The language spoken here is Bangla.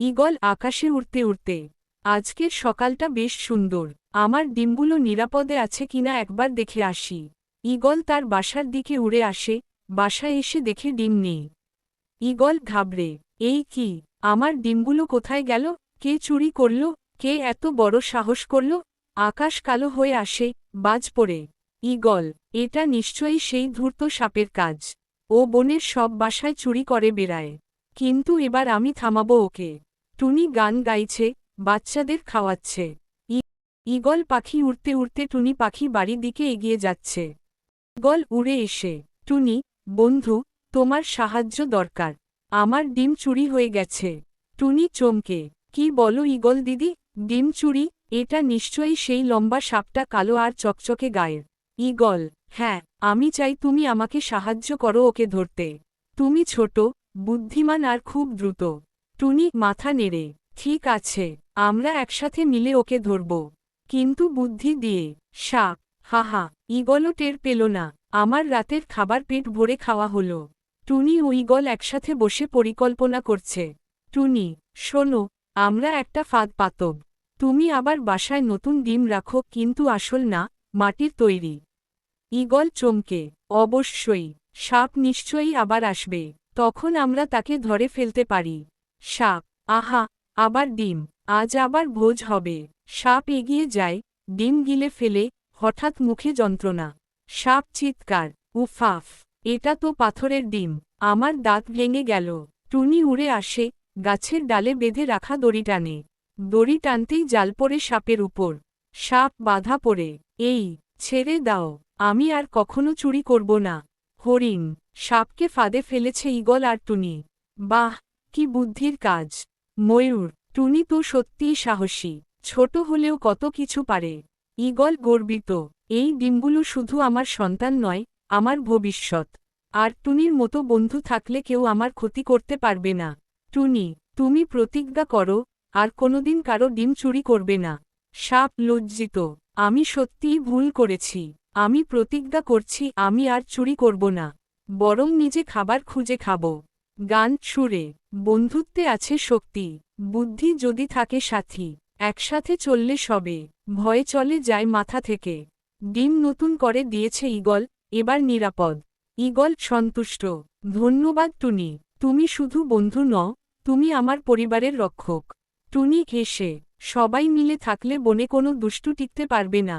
ঈগল আকাশে উড়তে উড়তে। আজকের সকালটা বেশ সুন্দর। আমার ডিমগুলো নিরাপদে আছে কিনা একবার দেখে আসি। ঈগল তার বাসার দিকে উড়ে আসে, বাসায় এসে দেখে ডিম নেই। ঈগল ঘাবড়ে, এই কি, আমার ডিমগুলো কোথায় গেল? কে চুরি করল? কে এত বড় সাহস করল? আকাশ কালো হয়ে আসে, বাজ পড়ে। ঈগল, এটা নিশ্চয়ই সেই ধূর্ত সাপের কাজ। ও বনের সব বাসায় চুরি করে বেড়ায়। কিন্তু এবার আমি থামাবো ওকে। টুনি গান গাইছে, বাচ্চাদের খাওয়াচ্ছে। ঈগল পাখি উড়তে উড়তে টুনি পাখি বাড়ির দিকে এগিয়ে যাচ্ছে। ঈগল উড়ে এসে, টুনি, বন্ধু, তোমার সাহায্য দরকার। আমার ডিম চুরি হয়ে গেছে। টুনি চমকে, কি বলো ঈগল দিদি, ডিম চুরি? এটা নিশ্চয়ই সেই লম্বা সাপটা, কালো আর চকচকে গায়ের। ঈগল, হ্যাঁ, আমি চাই তুমি আমাকে সাহায্য করো ওকে ধরতে। তুমি ছোট, বুদ্ধিমান আর খুব দ্রুত। টুনি মাথা নেড়ে, ঠিক আছে, আমরা একসাথে মিলে ওকে ধরব। কিন্তু বুদ্ধি দিয়ে। সাপ, হাহা। ঈগলও টের পেল না, আমার রাতের খাবার পেট ভরে খাওয়া হলো। টুনি ও ঈগল একসাথে বসে পরিকল্পনা করছে। টুনি, শোনো, আমরা একটা ফাঁদ পাতব। তুমি আবার বাসায় নতুন ডিম রাখো, কিন্তু আসল না, মাটির তৈরি। ঈগল চমকে, অবশ্যই, সাপ নিশ্চয়ই আবার আসবে, তখন আমরা তাকে ধরে ফেলতে পারি। সাপ, আহা, আবার ডিম, আজ আবার ভোজ হবে। সাপ এগিয়ে যায়, ডিম গিলে ফেলে, হঠাৎ মুখে যন্ত্রণা। সাপ চিৎকার, উফাফ, এটা তো পাথরের ডিম, আমার দাঁত ভেঙে গেল। টুনি উড়ে আসে, গাছের ডালে বেঁধে রাখা দড়ি টানে। দড়ি টানতেই জাল পড়ে সাপের উপর। সাপ বাধা পড়ে, এই, ছেড়ে দাও, আমি আর কখনো চুরি করব না। হরিণ, সাপকে ফাঁদে ফেলেছে ঈগল আর টুনি। বাহ, কি বুদ্ধির কাজ। ময়ূর, টুনি তো সত্যিই সাহসী, ছোট হলেও কত কিছু পারে। ঈগল গর্বিত, এই ডিমগুলো শুধু আমার সন্তান নয়, আমার ভবিষ্যৎ। আর টুনির মতো বন্ধু থাকলে কেউ আমার ক্ষতি করতে পারবে না। টুনি, তুমি প্রতিজ্ঞা করো, আর কোনোদিন কারো ডিম চুরি করবে না। সাপ লজ্জিত, আমি সত্যিই ভুল করেছি। আমি প্রতিজ্ঞা করছি আমি আর চুরি করব না, বরং নিজে খাবার খুঁজে খাব। গান সুরে, বন্ধুত্বে আছে শক্তি, বুদ্ধি যদি থাকে সাথী, একসাথে চললে সবে, ভয় চলে যায় মাথা থেকে। ডিম নতুন করে দিয়েছে ঈগল, এবার নিরাপদ। ঈগল সন্তুষ্ট, ধন্যবাদ টুনি, তুমি শুধু বন্ধু নও, তুমি আমার পরিবারের রক্ষক। টুনি হেসে, সবাই মিলে থাকলে বনে কোনো দুষ্টু টিকতে পারবে না।